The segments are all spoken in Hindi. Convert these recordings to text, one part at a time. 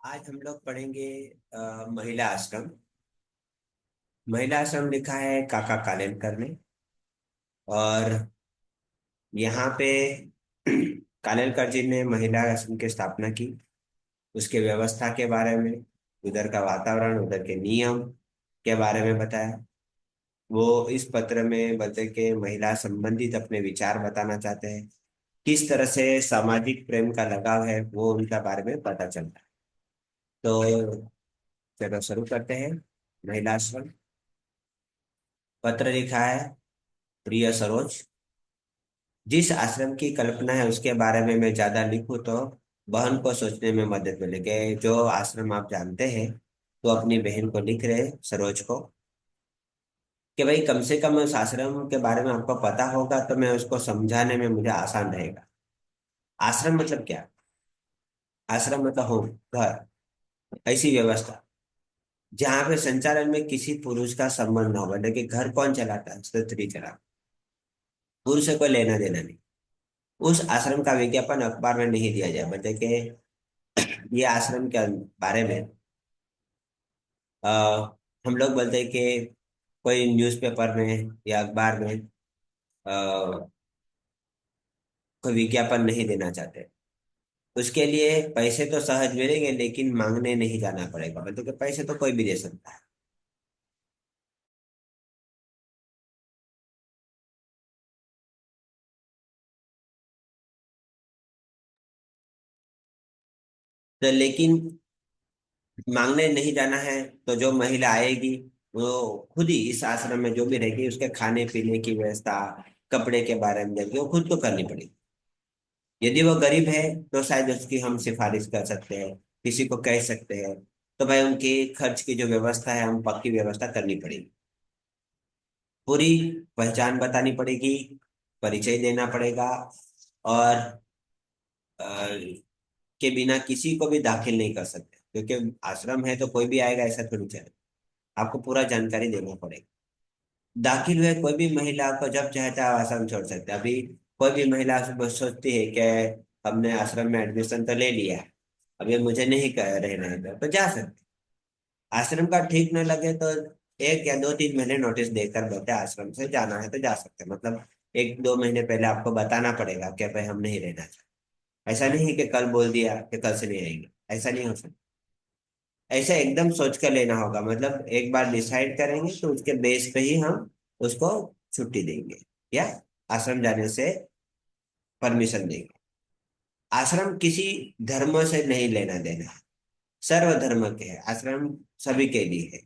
आज हम लोग पढ़ेंगे महिला आश्रम। महिला आश्रम लिखा है काका कालेलकर ने। और यहाँ पे कालेलकर जी ने महिला आश्रम की स्थापना की। उसके व्यवस्था के बारे में, उधर का वातावरण, उधर के नियम के बारे में बताया। वो इस पत्र में बच्चे के महिला संबंधित अपने विचार बताना चाहते हैं। किस तरह से सामाजिक प्रेम का लगाव है वो उनका बारे में पता चलता है। तो चलो शुरू करते हैं। महिला आश्रम। पत्र लिखा है, प्रिय सरोज। जिस आश्रम की कल्पना है उसके बारे में मैं ज्यादा लिखूं तो बहन को सोचने में मदद मिलेगी। जो आश्रम आप जानते हैं तो अपनी बहन को लिख रहे हैं, सरोज को, कि भाई कम से कम उस आश्रम के बारे में आपको पता होगा तो मैं उसको समझाने में मुझे आसान रहेगा। आश्रम मतलब क्या? आश्रम मतलब होम, घर, ऐसी व्यवस्था जहाँ पे संचालन में किसी पुरुष का संबंध ना हो। मतलब कि घर कौन चलाता है? स्त्री चला, पुरुष से कोई लेना देना नहीं। उस आश्रम का विज्ञापन अखबार में नहीं दिया जाए। मतलब कि ये आश्रम के बारे में आ, हम लोग बोलते हैं कि कोई न्यूज़पेपर में या अखबार में कोई विज्ञापन नहीं देना चाहते। उसके लिए पैसे तो सहज मिलेंगे लेकिन मांगने नहीं जाना पड़ेगा। मतलब कि पैसे तो कोई भी दे सकता है। तो लेकिन मांगने नहीं जाना है तो जो महिला आएगी वो खुद ही इस आश्रम में जो भी रहेगी उसके खाने पीने की व्यवस्था, कपड़े के बारे में देखिए वो खुद को करनी पड़ेगी। यदि वो गरीब है तो शायद उसकी हम सिफारिश कर सकते हैं, किसी को कह सकते हैं। तो भाई उनकी खर्च की जो व्यवस्था है हम पक्की व्यवस्था करनी पड़ेगी। पूरी पहचान बतानी पड़ेगी, परिचय देना पड़ेगा। और के बिना किसी को भी दाखिल नहीं कर सकते, क्योंकि आश्रम है तो कोई भी आएगा ऐसा थोड़ी चले। आपको पूरा जानकारी देना पड़ेगा। दाखिल हुए कोई भी महिला को जब चाहता है आश्रम छोड़ सकते हैं। अभी कोई भी महिला सोचती है कि हमने आश्रम में एडमिशन तो ले लिया है, अभी मुझे नहीं रहना है तो जा सकते। आश्रम का ठीक न लगे तो 1 या 2 3 महीने नोटिस देकर बोलते हैं आश्रम से जाना है तो जा सकते हैं। मतलब 1 2 महीने पहले आपको बताना पड़ेगा कि भाई हम नहीं रहना चाहते। ऐसा नहीं है कि कल बोल दिया कि कल से नहीं आएंगे, ऐसा नहीं हो सकता। ऐसा एकदम सोच कर लेना होगा। मतलब एक बार डिसाइड करेंगे तो उसके बेस पे ही हम उसको छुट्टी देंगे या आश्रम जाने से परमिशन देंगे। आश्रम किसी धर्म से नहीं लेना देना है। सर्वधर्म के है आश्रम, सभी के लिए है।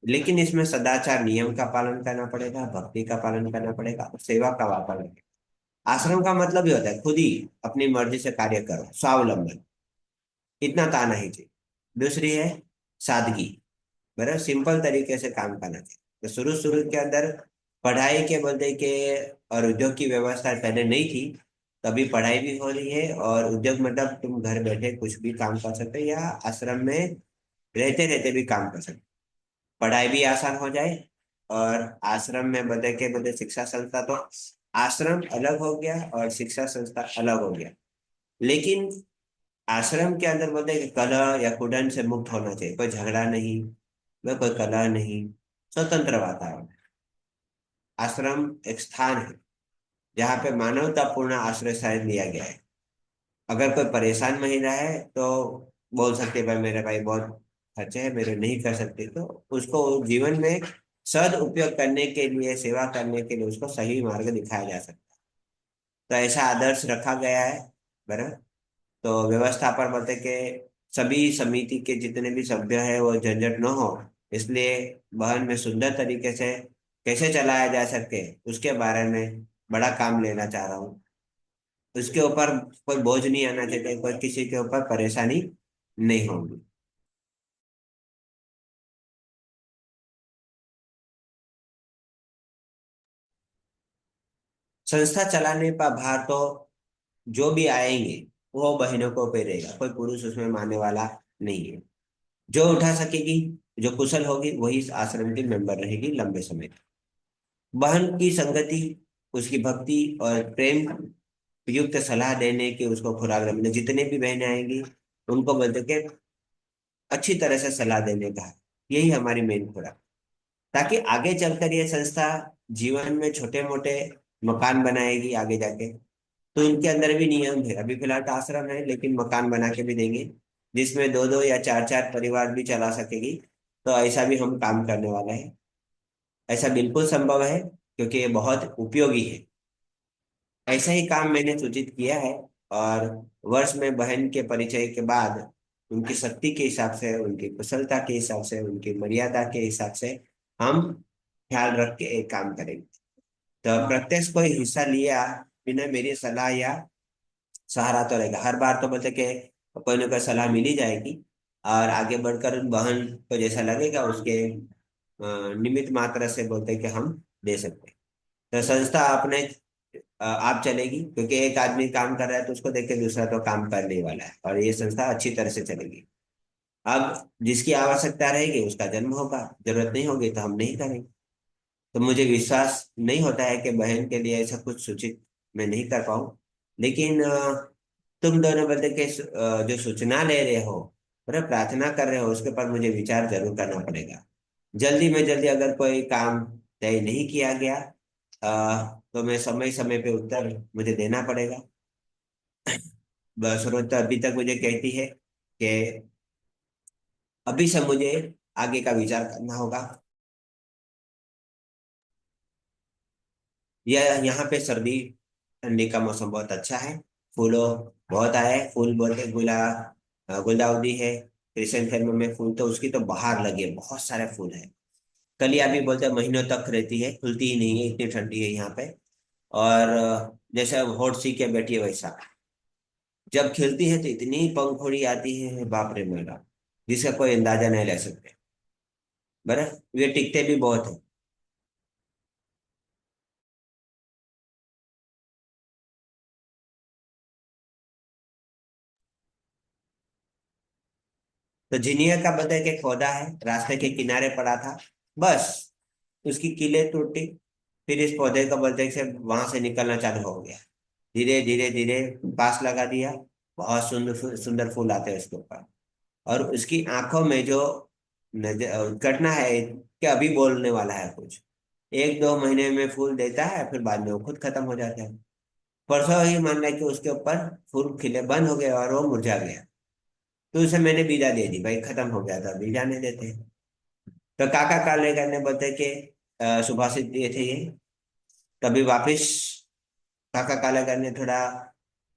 लेकिन इसमें सदाचार नियम का पालन करना पड़ेगा, भक्ति का पालन करना पड़ेगा और सेवा का पालन। आश्रम का मतलब ही होता है खुद ही अपनी मर्जी से कार्य करो, स्वावलंबन। इतना ताना ही चाहिए। दूसरी है सादगी। बड़ा सिंपल तरीके से काम करना चाहिए। तो शुरू शुरू के अंदर पढ़ाई के बोलते के और उद्योग की व्यवस्था पहले नहीं थी। तभी पढ़ाई भी हो रही है और उद्योग मतलब तुम घर बैठे कुछ भी काम कर सकते हो या आश्रम में रहते रहते भी काम कर सकते हो। पढ़ाई भी आसान हो जाए। और आश्रम में बदले के बदले शिक्षा संस्था, तो आश्रम अलग हो गया और शिक्षा संस्था अलग हो गया। लेकिन आश्रम के अंदर बोलते हैं कि कलह या कुडन से मुक्त होना चाहिए। कोई झगड़ा नहीं, वह कोई कलह नहीं, स्वतंत्र वातावरण। आश्रम एक स्थान है जहाँ पे मानवतापूर्ण आश्रय शायद लिया गया है। अगर कोई परेशान महिला है तो बोल सकते हैं, भाई मेरे भाई बहुत खर्चे है, मेरे नहीं कर सकते, तो उसको जीवन में सद उपयोग करने के लिए, सेवा करने के लिए उसको सही मार्ग दिखाया जा सकता है। तो ऐसा आदर्श रखा गया है। बराबर। तो व्यवस्था पर बोलते कि सभी समिति के जितने भी सभ्य हैं वो झंझट न हो, इसलिए बहन में सुंदर तरीके से कैसे चलाया जा सके उसके बारे में बड़ा काम लेना चाह रहा हूँ। उसके ऊपर कोई बोझ नहीं आना चाहिए, कोई किसी के ऊपर परेशानी नहीं होगी। संस्था चलाने का भार तो जो भी आएंगे वो बहनों को पे रहेगा। कोई पुरुष उसमें मानने वाला नहीं है। जो उठा सकेगी, जो कुशल होगी वही इस आश्रम की मेंबर रहेगी लंबे समय तक। बहन की संगति, उसकी भक्ति और प्रेम युक्त सलाह देने की उसको खुराक रखना। जितने भी बहनें आएंगी उनको बोलते कि अच्छी तरह से सलाह देने का है। यही हमारी मेन खुराक, ताकि आगे चलकर ये संस्था जीवन में छोटे मोटे मकान बनाएगी आगे जाके। तो इनके अंदर भी नियम है, अभी फिलहाल तो आश्रम है, लेकिन मकान बना के भी देंगे जिसमें दो दो या चार चार परिवार भी चला सकेगी। तो ऐसा भी हम काम करने वाले हैं। ऐसा बिल्कुल संभव है, क्योंकि ये बहुत उपयोगी है। ऐसा ही काम मैंने सूचित किया है। और वर्ष में बहन के परिचय के बाद उनकी शक्ति के हिसाब से, उनकी कुशलता के हिसाब से, उनकी मर्यादा के हिसाब से हम ख्याल रख के एक काम करेंगे। तो प्रत्यक्ष कोई हिस्सा लिया बिना मेरी सलाह या सहारा तो रहेगा। हर बार तो बोलते कि कोई ना कोई सलाह मिल ही जाएगी, और आगे बढ़कर उन बहन को जैसा लगेगा उसके निमित्त मात्रा से बोलते कि हम दे सकते हैं। तो संस्था अपने आप चलेगी, क्योंकि एक आदमी काम कर रहा है तो उसको देख के दूसरा तो काम करने ही वाला है, और ये संस्था अच्छी तरह से चलेगी। अब जिसकी आवश्यकता रहेगी उसका जन्म होगा, जरूरत नहीं होगी तो हम नहीं करेंगे। तो मुझे विश्वास नहीं होता है कि बहन के लिए ऐसा कुछ सूचित मैं नहीं कर पाऊँ। लेकिन तुम दोनों बंदे के जो सूचना ले रहे हो और प्रार्थना कर रहे हो, उसके ऊपर मुझे विचार जरूर करना पड़ेगा। जल्दी में जल्दी अगर कोई काम तय नहीं किया गया तो मैं समय समय पे उत्तर मुझे देना पड़ेगा। स्रोत अभी तक मुझे कहती है कि अभी से मुझे आगे का विचार करना होगा। यह यहाँ पे सर्दी ठंडी का मौसम बहुत अच्छा है। फूलों बहुत आए हैं। फूल बोलते गुलदाउदी है, क्रिसेंथेमम में फूल तो उसकी तो बाहर लगे बहुत सारे फूल है। कलियां भी बोलते हैं महीनों तक रहती है, खुलती ही नहीं है, इतनी ठंडी है यहाँ पे। और जैसे होट सी के बैठी है वैसा, जब खिलती है तो इतनी पंखुड़ी आती है, बाप रे मेरा, जिसका कोई अंदाजा नहीं ले सकते। बरं ये टिकते भी बहुत है। तो झिनिया का बता के पौधा है, रास्ते के किनारे पड़ा था, बस उसकी कीलें टूटी। फिर इस पौधे का बोलते से वहां से निकलना चालू हो गया। धीरे धीरे धीरे पास लगा दिया। बहुत सुंदर सुंदर फूल आते हैं उसके ऊपर। और उसकी आंखों में जो घटना है कि अभी बोलने वाला है कुछ, एक दो महीने में फूल देता है, फिर बाद में वो खुद खत्म हो जाता है। परसों ही मान लिया कि उसके ऊपर फूल खिले बंद हो गए और वो मुरझा गया। तो उसे मैंने बीजा दे दी, भाई खत्म हो गया था, बीजा नहीं देते हैं। तो काका कालेकर ने बताया कि सुभाषित दिए थे ये। तभी वापिस काका कालेकर ने थोड़ा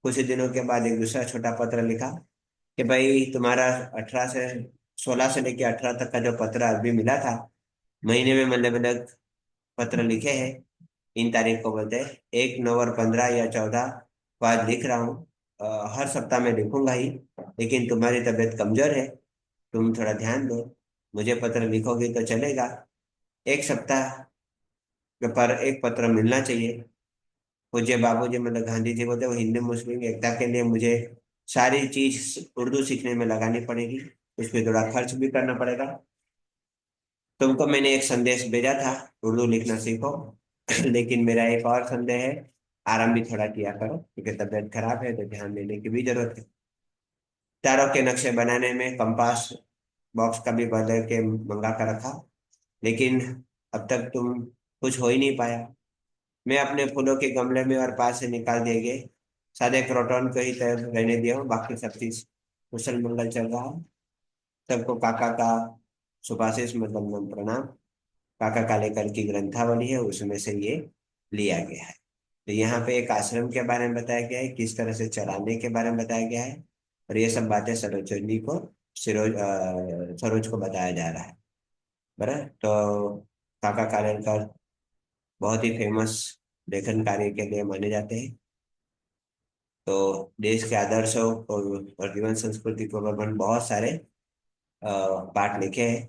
कुछ ही दिनों के बाद एक दूसरा छोटा पत्र लिखा कि भाई तुम्हारा 18 से 16 से लेके 18 तक का जो पत्र अभी मिला था, महीने में मतलब अलग पत्र लिखे हैं। इन तारीख को बोलते हैं, 1 नवंबर 15 या 14 को आज लिख रहा हूँ। हर सप्ताह में लिखूंगा ही, लेकिन तुम्हारी तबीयत कमजोर है, तुम थोड़ा ध्यान दो। मुझे पत्र लिखोगे तो चलेगा, एक सप्ताह पर एक पत्र मिलना चाहिए। पूज्य बाबूजी मतलब गांधी जी बोलते, वो हिंदू मुस्लिम एकता के लिए मुझे सारी चीज उर्दू सीखने में लगानी पड़ेगी, उस पर थोड़ा खर्च भी करना पड़ेगा। तुमको मैंने एक संदेश भेजा था, उर्दू लिखना सीखो। लेकिन मेरा एक और संदेह है, आराम भी थोड़ा किया करो, क्योंकि तबीयत खराब है तो ध्यान देने की भी जरूरत है। तारों के नक्शे बनाने में कंपास बॉक्स का भी बदल के मंगा कर रखा, लेकिन अब तक तुम कुछ हो ही नहीं पाया। मैं अपने फूलों के गमले में और पास से निकाल दिए गए सादे क्रोटन को ही तैयार रहने दिया हूँ, बाकी सब चीज कुशल मंगल चल रहा है। सबको काका का सुभाषिस मतलब नम प्रणाम। काका कालेकर की ग्रंथावली है, उसमें से ये लिया गया है। तो यहाँ पे एक आश्रम के बारे में बताया गया है, किस तरह से चलाने के बारे में बताया गया है। और ये सब बातें सरोजनी को सरोज को बताया जा रहा है। बराबर। तो काका कालेकर बहुत ही फेमस लेखन कार्य के लिए माने जाते हैं। तो देश के आदर्शों और जीवन संस्कृति को प्रबंध बहुत सारे पाठ लिखे हैं।